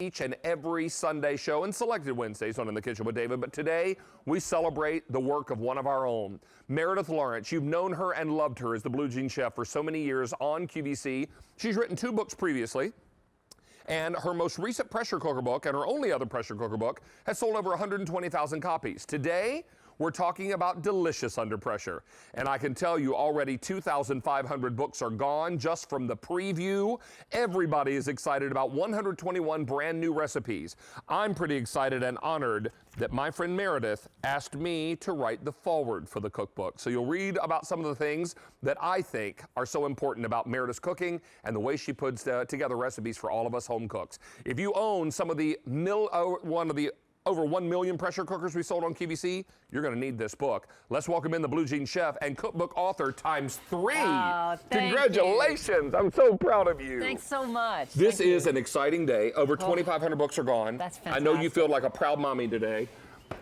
each and every Sunday show and selected Wednesdays on In the Kitchen with David, but today we celebrate the work of one of our own. Meredith Lawrence, you've known her and loved her as the Blue Jean Chef for so many years on QVC. She's written 2 books previously, and her most recent pressure cooker book, and her only other pressure cooker book, has sold over 120,000 copies. Today, we're talking about delicious under pressure. And I can tell you already 2,500 books are gone just from the preview. Everybody is excited about 121 brand new recipes. I'm pretty excited and honored that my friend Meredith asked me to write the foreword for the cookbook. So you'll read about some of the things that I think are so important about Meredith's cooking and the way she puts together recipes for all of us home cooks. If you own some of the over 1 million pressure cookers we sold on QVC, you're going to need this book. Let's welcome in the Blue Jean Chef and cookbook author ×3. Oh, Congratulations. I'm so proud of you. Thanks so much. This is an exciting day. Over 2,500 books are gone. That's fantastic. I know you feel like a proud mommy today.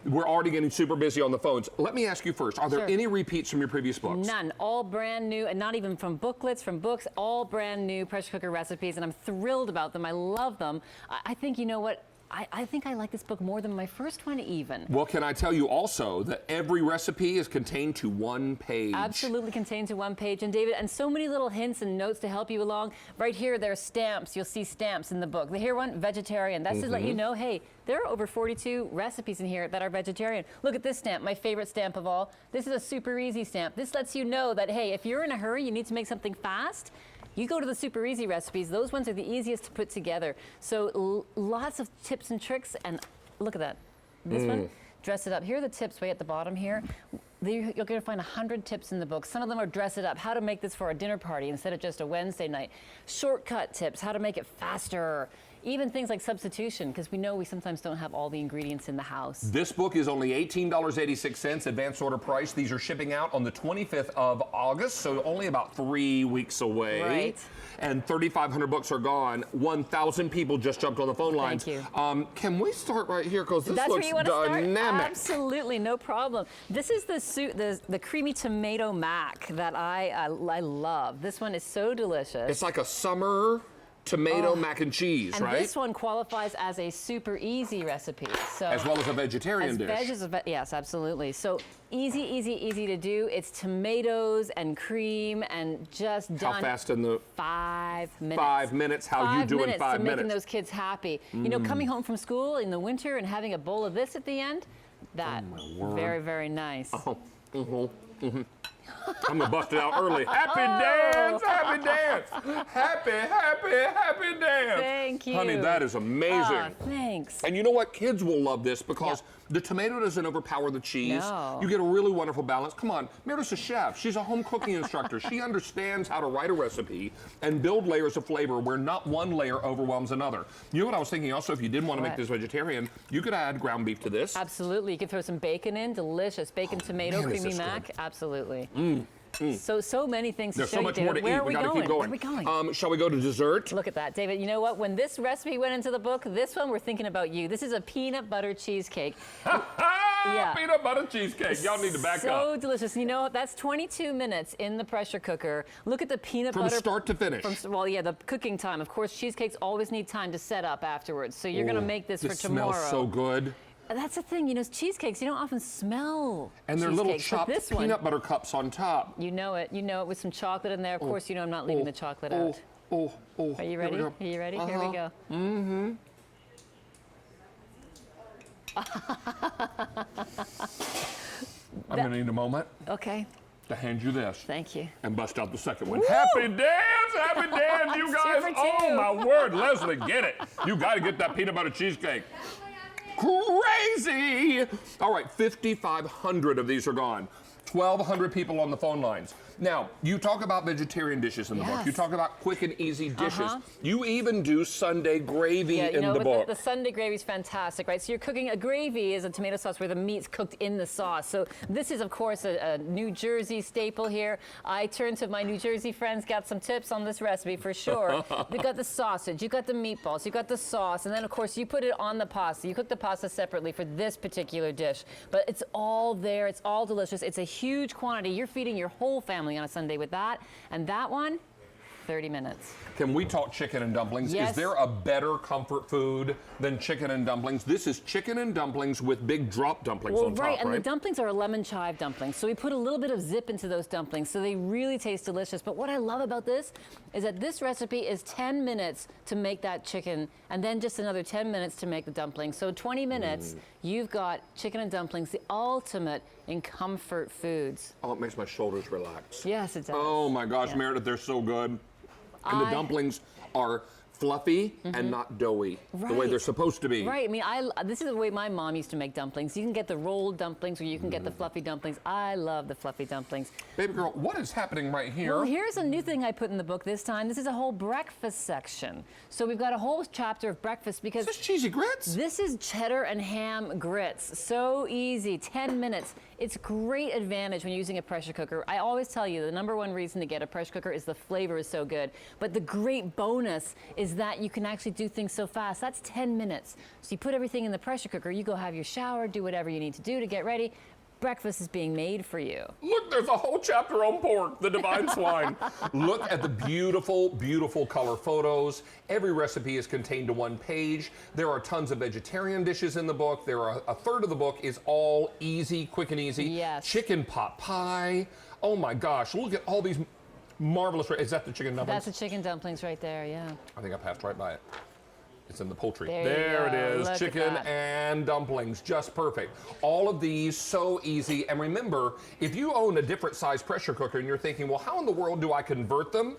We're already getting super busy on the phones. Let me ask you first, are there any repeats from your previous books? None. All brand new, and not even from booklets, from books, all brand new pressure cooker recipes, and I'm thrilled about them. I love them. I think, you know what? I think I like this book more than my first one even. Well, can I tell you also that every recipe is contained to 1 page? Absolutely contained to 1 page. And David, and so many little hints and notes to help you along. Right here, there are stamps. You'll see stamps in the book. Here one, vegetarian. That's to let you know, hey, there are over 42 recipes in here that are vegetarian. Look at this stamp, my favorite stamp of all. This is a super easy stamp. This lets you know that, hey, if you're in a hurry, you need to make something fast, you go to the super easy recipes. Those ones are the easiest to put together. So lots of tips and tricks, and look at that. This one, dress it up. Here are the tips way at the bottom here. You're going to find 100 tips in the book. Some of them are dress it up, how to make this for a dinner party instead of just a Wednesday night. Shortcut tips, how to make it faster. Even things like substitution, because we know we sometimes don't have all the ingredients in the house. This book is only $18.86, advance order price. These are shipping out on the 25th of August, so only about 3 weeks away. Right. And 3,500 books are gone. 1,000 people just jumped on the phone lines. Thank you. Can we start right here? Because this That's looks where you want to dynamic. start? Absolutely, no problem. This is the creamy tomato mac that I love. This one is so delicious. It's like a summer tomato mac and cheese, and right? This one qualifies as a super easy recipe. So as well as a vegetarian dish. Yes, absolutely. So easy to do. It's tomatoes and cream and just done. How fast in the 5 minutes. 5 minutes. How you do in 5 minutes? Making those kids happy. You know, coming home from school in the winter and having a bowl of this at the end, that very, very nice. I'm gonna bust it out early. Happy dance, happy dance, happy dance. Thank you. Honey, that is amazing. Thanks. And you know what? Kids will love this because the tomato doesn't overpower the cheese. No. You get a really wonderful balance. Come on, Meredith's a chef. She's a home cooking instructor. She understands how to write a recipe and build layers of flavor where not one layer overwhelms another. You know what I was thinking also, if you didn't want to make this vegetarian, you could add ground beef to this. Absolutely. You could throw some bacon in. Delicious. Bacon, tomato, creamy mac. Absolutely. So many things to There's show so you, much David. more to eat. We got to keep going. Where are we going? Shall we go to dessert? Look at that, David. You know what? When this recipe went into the book, this one we're thinking about you. This is a peanut butter cheesecake. Peanut butter cheesecake. Y'all need to back up. So delicious. You know, that's 22 minutes in the pressure cooker. Look at the peanut butter. From start to finish. Well, yeah, the cooking time. Of course, cheesecakes always need time to set up afterwards. So you're going to make this for tomorrow. This smells so good. That's the thing, you know, cheesecakes, you don't often smell and they're little chopped peanut butter cups on top. You know it with some chocolate in there. Of course, you know I'm not leaving the chocolate out. Are you ready? Are you ready? Here we go. I'm going to need a moment. Okay. To hand you this. Thank you. And bust out the second one. Woo! Happy dance, you guys. Oh, my word. Leslie, get it. You got to get that peanut butter cheesecake. Crazy! All right, 5,500 of these are gone. 1,200 people on the phone lines. Now, you talk about vegetarian dishes in the book. You talk about quick and easy dishes. You even do Sunday gravy in the book. The Sunday gravy is fantastic, right? So you're cooking, a gravy is a tomato sauce where the meat's cooked in the sauce. So this is, of course, a New Jersey staple here. I turned to my New Jersey friends, got some tips on this recipe for sure. You got the sausage, you got the meatballs, you got the sauce, and then, of course, you put it on the pasta. You cook the pasta separately for this particular dish. But it's all there. It's all delicious. It's a huge quantity. You're feeding your whole family on a Sunday with that. And that one, 30 minutes. Can we talk chicken and dumplings? Yes. Is there a better comfort food than chicken and dumplings? This is chicken and dumplings with big drop dumplings on top, right? And the dumplings are lemon chive dumplings. So we put a little bit of zip into those dumplings so they really taste delicious. But what I love about this is that this recipe is 10 minutes to make that chicken and then just another 10 minutes to make the dumplings. So 20 minutes, you've got chicken and dumplings, the ultimate in comfort foods. Oh, it makes my shoulders relax. Yes, it does. Oh my gosh, Meredith, they're so good. And the dumplings are fluffy and not doughy, the way they're supposed to be. Right. I mean, this is the way my mom used to make dumplings. You can get the rolled dumplings or you can get the fluffy dumplings. I love the fluffy dumplings. Baby girl, what is happening right here? Well, here's a new thing I put in the book this time. This is a whole breakfast section. So we've got a whole chapter of breakfast because... Is this cheesy grits? This is cheddar and ham grits. So easy, 10 minutes. It's great advantage when you're using a pressure cooker. I always tell you the #1 reason to get a pressure cooker is the flavor is so good. But the great bonus is that you can actually do things so fast. That's 10 minutes. So you put everything in the pressure cooker, you go have your shower, do whatever you need to do to get ready. Breakfast is being made for you. Look, there's a whole chapter on pork, the divine swine. Look at the beautiful, beautiful color photos. Every recipe is contained to one page. There are tons of vegetarian dishes in the book. There are a third of the book is all easy, quick and easy. Yes. Chicken pot pie. Oh my gosh, look at all these marvelous. Is that the chicken dumplings? That's the chicken dumplings right there, yeah. I think I passed right by it. It's in the poultry. There it you go. is. Look Chicken at that. and dumplings, just perfect. All of these so easy. And remember, if you own a different size pressure cooker and you're thinking, well, how in the world do I convert them?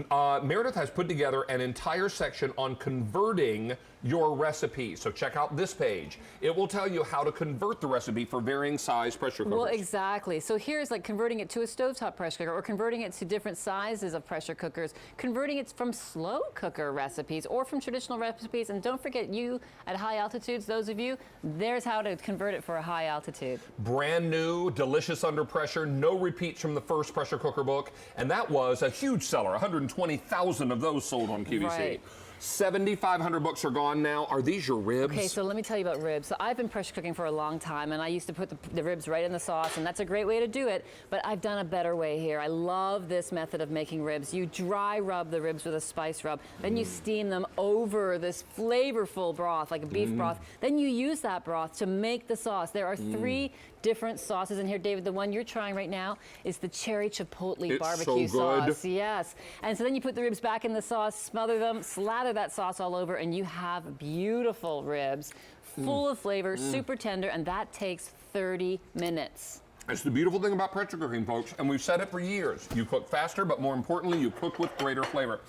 Meredith has put together an entire section on converting your recipe. So check out this page. It will tell you how to convert the recipe for varying size pressure cookers. Well, exactly. So here's like converting it to a stovetop pressure cooker or converting it to different sizes of pressure cookers, converting it from slow cooker recipes or from traditional recipes. And don't forget, you at high altitudes, those of you, there's how to convert it for a high altitude. Brand new, delicious under pressure, no repeats from the first pressure cooker book. And that was a huge seller, 120,000 of those sold on QVC. Right. 7,500 books are gone now. Are these your ribs? Okay, so let me tell you about ribs. So I've been pressure cooking for a long time, and I used to put the ribs right in the sauce, and that's a great way to do it, but I've done a better way here. I love this method of making ribs. You dry rub the ribs with a spice rub, then you steam them over this flavorful broth, like a beef broth. Then you use that broth to make the sauce. There are 3 different sauces in here. David, the one you're trying right now is the cherry chipotle barbecue sauce. Yes. And so then you put the ribs back in the sauce, smother them, slather that sauce all over, and you have beautiful ribs, full of flavor, super tender, and that takes 30 minutes. It's the beautiful thing about pressure cooking, folks, and we've said it for years. You cook faster, but more importantly, you cook with greater flavor.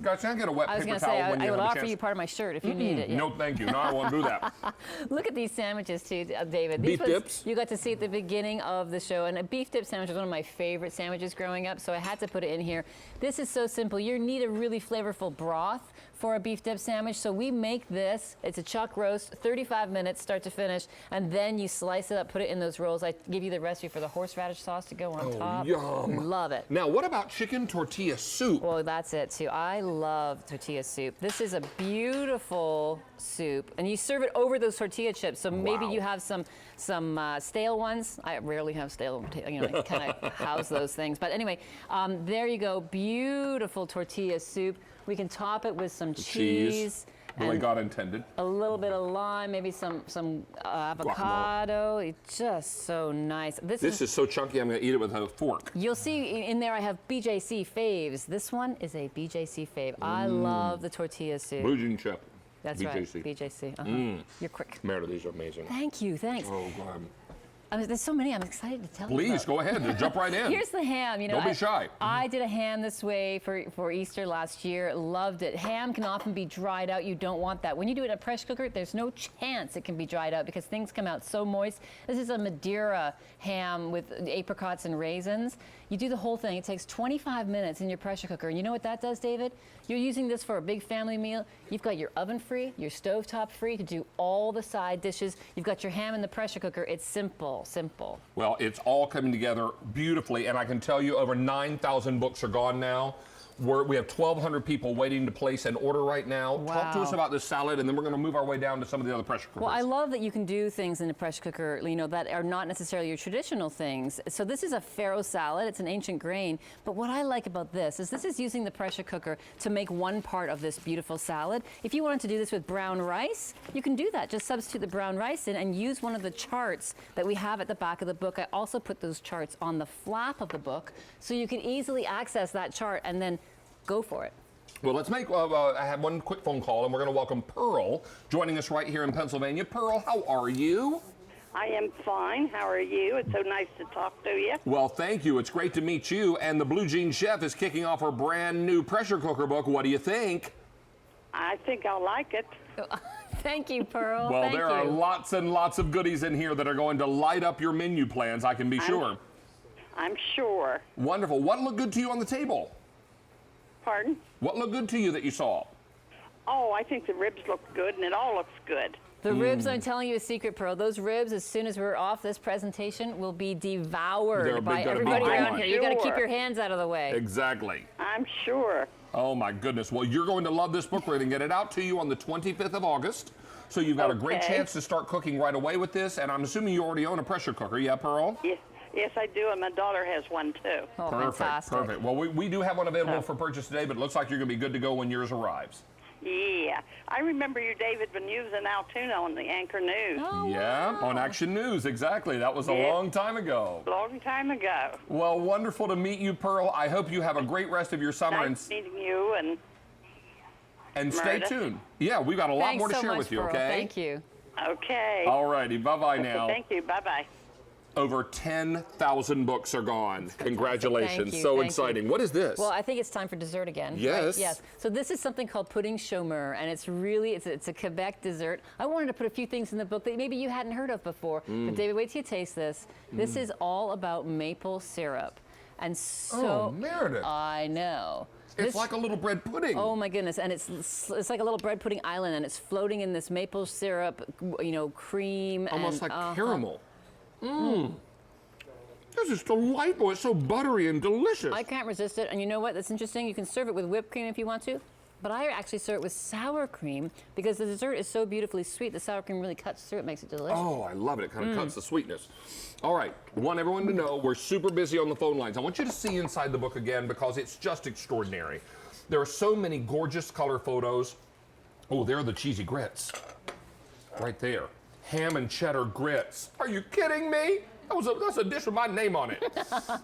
Guys, can I get a wet I was paper going to towel say, when I you would have a offer chance? you part of my shirt if you need it. Yeah. No, thank you. No, I won't do that. Look at these sandwiches too, David. Beef dips? You got to see at the beginning of the show, and a beef dip sandwich was one of my favorite sandwiches growing up, so I had to put it in here. This is so simple. You need a really flavorful broth for a beef dip sandwich, so we make this. It's a chuck roast, 35 minutes start to finish, and then you slice it up, put it in those rolls. I give you the recipe for the horseradish sauce to go on top. Yum. Love it. Now, what about chicken tortilla soup? Well, that's it too. I love tortilla soup. This is a beautiful soup, and you serve it over those tortilla chips. So maybe you have some stale ones. I rarely have stale, I kind of house those things. But anyway, there you go. Beautiful tortilla soup. We can top it with some cheese. The way God intended. A little bit of lime, maybe some avocado. It's just so nice. This is so chunky, I'm going to eat it with a fork. You'll see in there I have BJC faves. This one is a BJC fave. I love the tortilla soup. Blue Jean Chef. That's BJC. right, BJC. You're quick. Meredith, these are amazing. Thank you, thanks. Oh, God. There's so many I'm excited to tell you Please, about. go ahead. Jump right in. Here's the ham. Don't be shy. I did a ham this way for Easter last year. Loved it. Ham can often be dried out. You don't want that. When you do it in a pressure cooker, there's no chance it can be dried out because things come out so moist. This is a Madeira ham with apricots and raisins. You do the whole thing. It takes 25 minutes in your pressure cooker. And you know what that does, David? You're using this for a big family meal. You've got your oven free, your stovetop free to do all the side dishes. You've got your ham in the pressure cooker. It's simple, simple. Well, it's all coming together beautifully, and I can tell you over 9,000 books are gone now. We have 1,200 people waiting to place an order right now. Wow. Talk to us about this salad, and then we're going to move our way down to some of the other pressure cookers. Well, I love that you can do things in a pressure cooker, you know, that are not necessarily your traditional things. So this is a farro salad. It's an ancient grain. But what I like about this is using the pressure cooker to make one part of this beautiful salad. If you wanted to do this with brown rice, you can do that. Just substitute the brown rice in and use one of the charts that we have at the back of the book. I also put those charts on the flap of the book so you can easily access that chart and then go for it. Well, let's make, I have one quick phone call, and we're going to welcome Pearl, joining us right here in Pennsylvania. Pearl, how are you? I am fine. How are you? It's so nice to talk to you. Well, thank you. It's great to meet you. And the Blue Jean Chef is kicking off her brand new pressure cooker book. What do you think? I think I'll like it. Thank you, Pearl. Well, Thank there are you. lots and lots of goodies in here that are going to light up your menu plans, I can be sure. I'm sure. Wonderful. What looked good to you on the table? Pardon? What looked good to you that you saw? Oh, I think the ribs look good, and it all looks good. The ribs, I'm telling you a secret, Pearl. Those ribs, as soon as we're off this presentation, will be devoured by everybody around here. You got to keep your hands out of the way. Exactly. I'm sure. Oh, my goodness. Well, you're going to love this book. We're going to get it out to you on the 25th of August. So you've got a great chance to start cooking right away with this. And I'm assuming you already own a pressure cooker. Yeah, Pearl? Yes, I do, and my daughter has one, too. Oh, Perfect, fantastic. perfect. Well, we do have one available for purchase today, but it looks like you're going to be good to go when yours arrives. Yeah. I remember you, David, when you was in Altoona on the Anchor News. Oh, Yeah, wow. on Action News, exactly. That was a long time ago. Long time ago. Well, wonderful to meet you, Pearl. I hope you have a great rest of your summer. Nice meeting you, And stay Meredith. tuned. Yeah, we've got a lot Thanks more to so share much, with you, Pearl. okay? Thank you. okay. All righty, bye-bye now. Thank you. Bye-bye. Over 10,000 books are gone. Congratulations. Thank you, So thank exciting. you. What is this? Well, I think it's time for dessert again. Yes. Right? Yes. So this is something called pudding chômeur, and it's really, it's a Quebec dessert. I wanted to put a few things in the book that maybe you hadn't heard of before. But David, wait till you taste this. This is all about maple syrup. And so, Meredith. I know. It's like a little bread pudding. Oh my goodness, and it's like a little bread pudding island, and it's floating in this maple syrup, you know, cream. Almost and, like caramel. This is delightful. It's so buttery and delicious. I can't resist it, and you know what? That's interesting. You can serve it with whipped cream if you want to, but I actually serve it with sour cream because the dessert is so beautifully sweet. The sour cream really cuts through it, makes it delicious. Oh, I love it. It kind of cuts the sweetness. All right. I want everyone to know we're super busy on the phone lines. I want you to see inside the book again because it's just extraordinary. There are so many gorgeous color photos. Oh, there are the cheesy grits. Right there. Ham and cheddar grits. Are you kidding me? That's a dish with my name on it.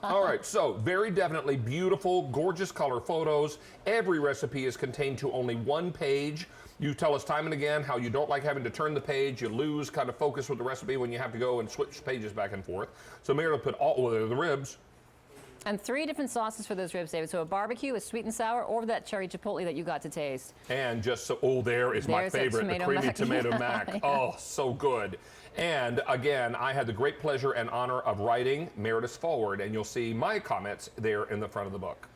All right, so very definitely beautiful, gorgeous color photos. Every recipe is contained to only one page. You tell us time and again how you don't like having to turn the page. You lose kind of focus with the recipe when you have to go and switch pages back and forth. So Meredith put all of the ribs. And 3 different sauces for those ribs, David. So a barbecue, a sweet and sour, or that cherry chipotle that you got to taste. And just so, oh, there is my There's that favorite, the tomato creamy mac. tomato Yeah, mac. yeah. Oh, so good. And again, I had the great pleasure and honor of writing Meredith's forward, and you'll see my comments there in the front of the book.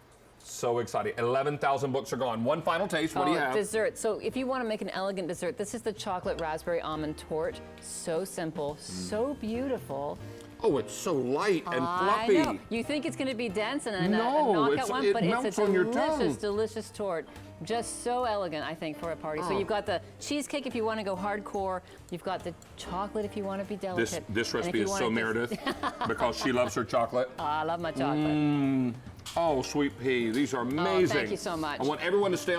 So exciting. 11,000 books are gone. One final taste. What do you have? Dessert. So if you want to make an elegant dessert, this is the chocolate raspberry almond torte. So simple, so beautiful. Oh, it's so light and I fluffy. know. You think it's going to be dense and a No, knockout one, it but melts it's a on your delicious, tongue. delicious torte. Just so elegant, I think, for a party. So you've got the cheesecake if you want to go hardcore. You've got the chocolate if you want to be delicate. This And if recipe you is wanna so just- Meredith because she loves her chocolate. I love my chocolate. Oh, sweet pea. These are amazing. thank you so much. I want everyone to stay on